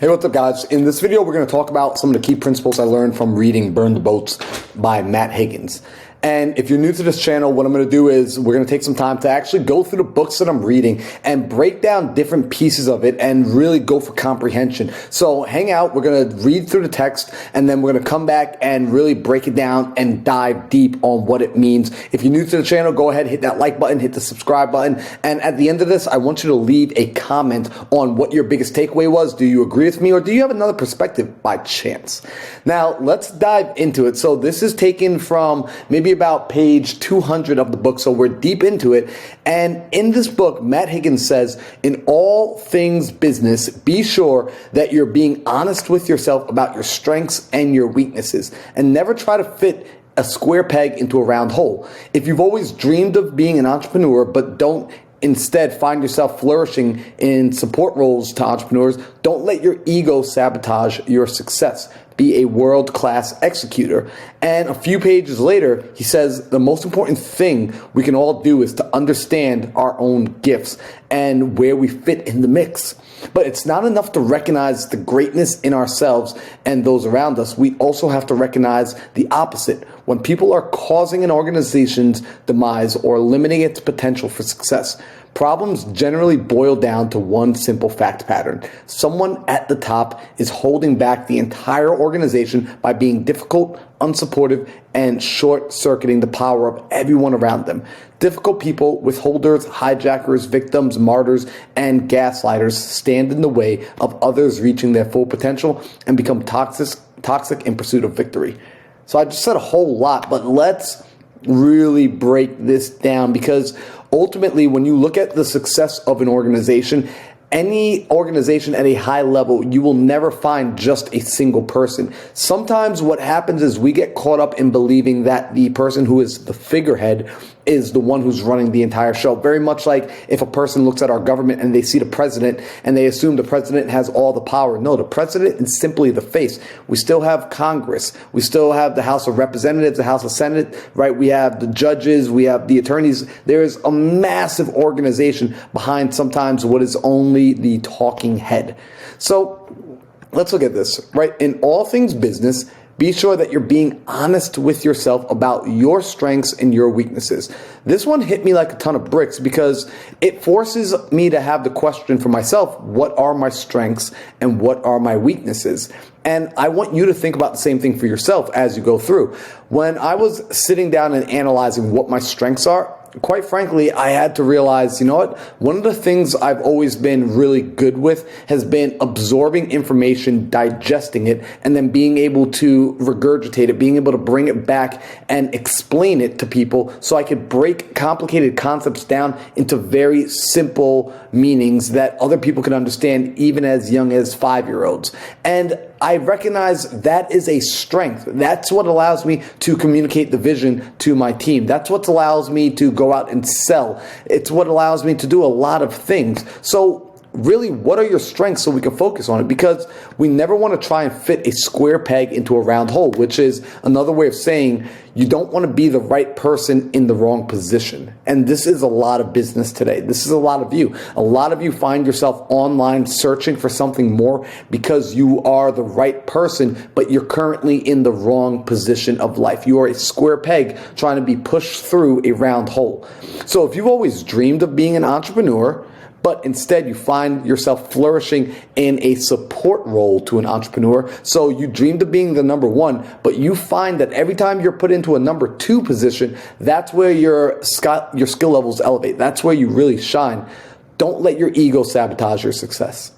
Hey, what's up, guys? In this video, we're going to talk about some of the key principles I learned from reading Burn the Boats by Matt Higgins. And if you're new to this channel, what I'm going to do is we're going to take some time to actually go through the books that I'm reading and break down different pieces of it and really go for comprehension. So hang out. We're going to read through the text, and then we're going to come back and really break it down and dive deep on what it means. If you're new to the channel, go ahead, hit that like button, hit the subscribe button. And at the end of this, I want you to leave a comment on what your biggest takeaway was. Do you agree with me, or do you have another perspective by chance? Now, let's dive into it. So this is taken from maybe about page 200 of the book, so we're deep into it. And in this book, Matt Higgins says, in all things business, be sure that you're being honest with yourself about your strengths and your weaknesses, and never try to fit a square peg into a round hole. If you've always dreamed of being an entrepreneur but don't instead find yourself flourishing in support roles to entrepreneurs, don't let your ego sabotage your success. Be a world-class executor. And a few pages later, he says the most important thing we can all do is to understand our own gifts and where we fit in the mix. But it's not enough to recognize the greatness in ourselves and those around us. We also have to recognize the opposite. When people are causing an organization's demise or limiting its potential for success, problems generally boil down to one simple fact pattern. Someone at the top is holding back the entire organization by being difficult, unsupportive, and short-circuiting the power of everyone around them. Difficult people, withholders, hijackers, victims, martyrs, and gaslighters stand in the way of others reaching their full potential and become toxic in pursuit of victory. So I just said a whole lot, but let's really break this down, because ultimately, when you look at the success of an organization, any organization at a high level, you will never find just a single person. Sometimes what happens is we get caught up in believing that the person who is the figurehead is the one who's running the entire show. Very much like if a person looks at our government and they see the president and they assume the president has all the power. No, the president is simply the face. We still have Congress. We still have the House of Representatives, the House of Senate, right? We have the judges, we have the attorneys. There is a massive organization behind sometimes what is only the talking head. So let's look at this, right? In all things business, be sure that you're being honest with yourself about your strengths and your weaknesses. This one hit me like a ton of bricks because it forces me to have the question for myself, what are my strengths and what are my weaknesses? And I want you to think about the same thing for yourself as you go through. When I was sitting down and analyzing what my strengths are, quite frankly, I had to realize, you know what? One of the things I've always been really good with has been absorbing information, digesting it, and then being able to regurgitate it, being able to bring it back and explain it to people so I could break complicated concepts down into very simple meanings that other people can understand even as young as 5-year-olds. And I recognize that is a strength. That's what allows me to communicate the vision to my team. That's what allows me to go out and sell. It's what allows me to do a lot of things. So really, what are your strengths so we can focus on it? Because we never want to try and fit a square peg into a round hole, which is another way of saying you don't want to be the right person in the wrong position. And this is a lot of business today. This is a lot of you. A lot of you find yourself online searching for something more because you are the right person, but you're currently in the wrong position of life. You are a square peg trying to be pushed through a round hole. So if you've always dreamed of being an entrepreneur, but instead you find yourself flourishing in a support role to an entrepreneur. So you dreamed of being the number one, but you find that every time you're put into a number two position, that's where your skill levels elevate. That's where you really shine. Don't let your ego sabotage your success.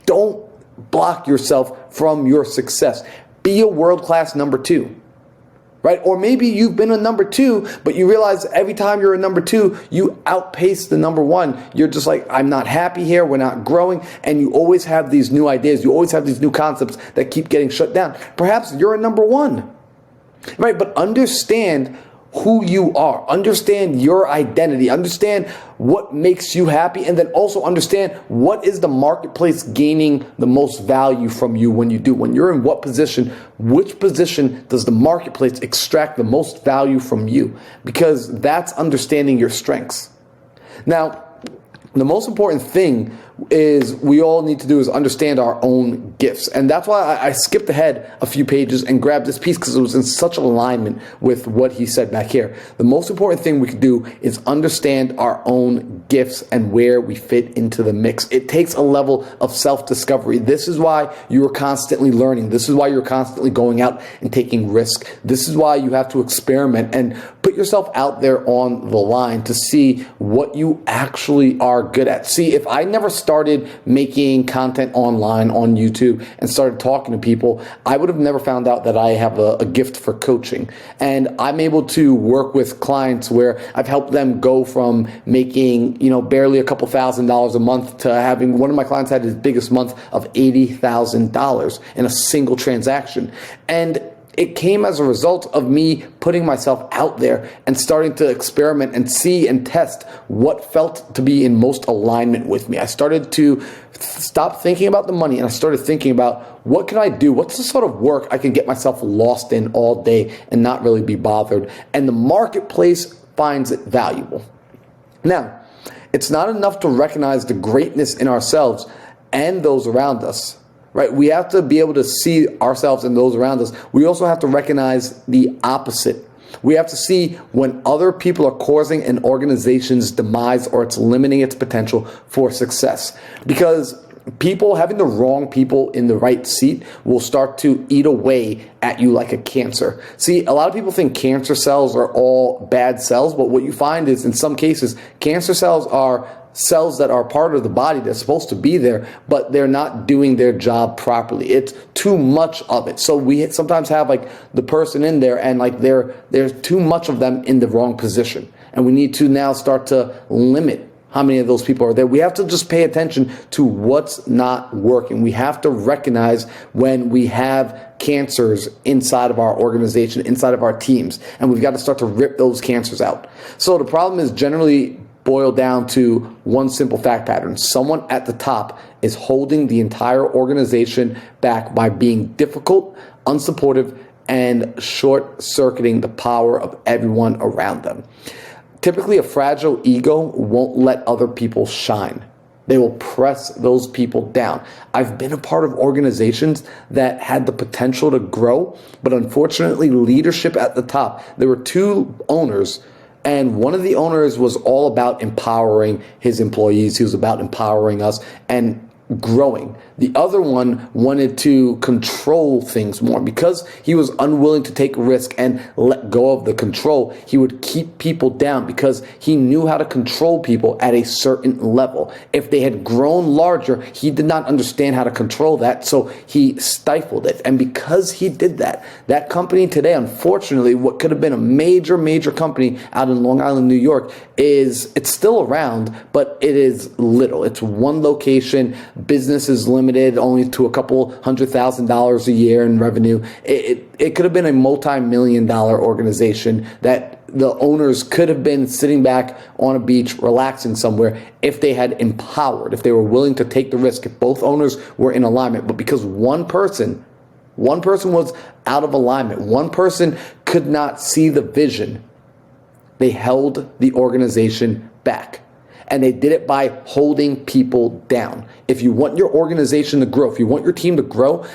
Don't block yourself from your success. Be a world-class number two. Right? Or maybe you've been a number two, but you realize every time you're a number two, you outpace the number one. You're just like, I'm not happy here. We're not growing. And you always have these new ideas. You always have these new concepts that keep getting shut down. Perhaps you're a number one, right? But understand who you are. Understand your identity. Understand what makes you happy, and then also understand what is the marketplace gaining the most value from you when you do. When you're in what position, which position does the marketplace extract the most value from you? Because that's understanding your strengths. Now, the most important thing is we all need to do is understand our own gifts. And that's why I skipped ahead a few pages and grabbed this piece, because it was in such alignment with what he said back here. The most important thing we could do is understand our own gifts and where we fit into the mix. It takes a level of self-discovery. This is why you're constantly learning. This is why you're constantly going out and taking risk. This is why you have to experiment and put yourself out there on the line to see what you actually are good at. See, if I never started making content online on YouTube and started talking to people, I would have never found out that I have a gift for coaching. And I'm able to work with clients where I've helped them go from making, barely a couple $1,000s a month to having, one of my clients had his biggest month of $80,000 in a single transaction. And it came as a result of me putting myself out there and starting to experiment and see and test what felt to be in most alignment with me. I started to stop thinking about the money, and I started thinking about, what can I do? What's the sort of work I can get myself lost in all day and not really be bothered? And the marketplace finds it valuable. Now, it's not enough to recognize the greatness in ourselves and those around us. Right? We have to be able to see ourselves and those around us. We also have to recognize the opposite. We have to see when other people are causing an organization's demise or it's limiting its potential for success. Because having the wrong people in the right seat will start to eat away at you like a cancer. See, a lot of people think cancer cells are all bad cells, but what you find is in some cases, cancer cells are cells that are part of the body that's supposed to be there, but they're not doing their job properly. It's too much of it. So we sometimes have like the person in there and like there's too much of them in the wrong position. And we need to now start to limit how many of those people are there. We have to just pay attention to what's not working. We have to recognize when we have cancers inside of our organization, inside of our teams, and we've got to start to rip those cancers out. So the problem is generally boiled down to one simple fact pattern. Someone at the top is holding the entire organization back by being difficult, unsupportive, and short-circuiting the power of everyone around them. Typically, a fragile ego won't let other people shine. They will press those people down. I've been a part of organizations that had the potential to grow, but unfortunately, leadership at the top, there were two owners, and one of the owners was all about empowering his employees. He was about empowering us and growing. The other one wanted to control things more. Because he was unwilling to take risk and let go of the control, he would keep people down because he knew how to control people at a certain level. If they had grown larger, he did not understand how to control that, so he stifled it. And because he did that, that company today, unfortunately, what could have been a major, major company out in Long Island, New York, it's still around, but it is little. It's one location. Business is limited only to a couple $100,000 a year in revenue. It could have been a multi-million-dollar organization that the owners could have been sitting back on a beach, relaxing somewhere, if they had empowered, if they were willing to take the risk, if both owners were in alignment. But because one person was out of alignment, one person could not see the vision, they held the organization back. And they did it by holding people down. If you want your organization to grow, if you want your team to grow,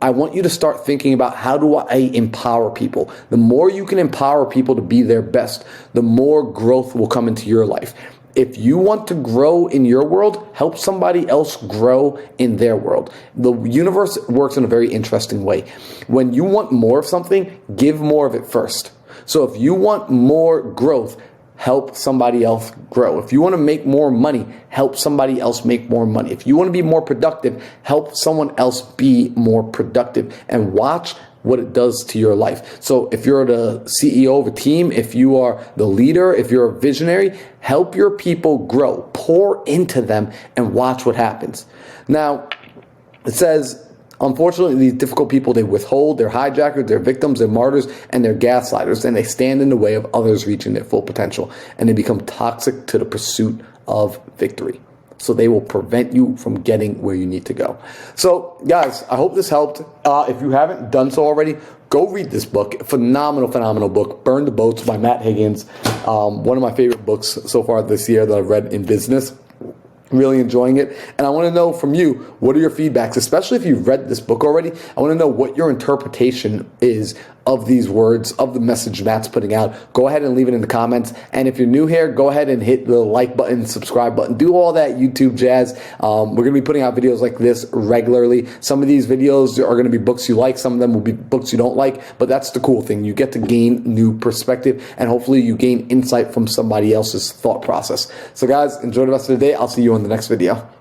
I want you to start thinking about, how do I empower people? The more you can empower people to be their best, the more growth will come into your life. If you want to grow in your world, help somebody else grow in their world. The universe works in a very interesting way. When you want more of something, give more of it first. So if you want more growth, help somebody else grow. If you want to make more money, help somebody else make more money. If you want to be more productive, help someone else be more productive, and watch what it does to your life. So if you're the CEO of a team, if you are the leader, if you're a visionary, help your people grow. Pour into them and watch what happens. Now, it says, unfortunately, these difficult people, they withhold, they're hijackers, they're victims, they're martyrs, and they're gaslighters, and they stand in the way of others reaching their full potential, and they become toxic to the pursuit of victory. So they will prevent you from getting where you need to go. So, guys, I hope this helped. If you haven't done so already, go read this book. Phenomenal, phenomenal book, Burn the Boats by Matt Higgins. One of my favorite books so far this year that I've read in business. Really enjoying it. And I want to know from you, what are your feedbacks, especially if you've read this book already? I want to know what your interpretation is of these words, of the message Matt's putting out. Go ahead and leave it in the comments. And if you're new here, go ahead and hit the like button, subscribe button, do all that YouTube jazz. We're going to be putting out videos like this regularly. Some of these videos are going to be books you like. Some of them will be books you don't like. But that's the cool thing. You get to gain new perspective, and hopefully you gain insight from somebody else's thought process. So guys, enjoy the rest of the day. I'll see you on the next video.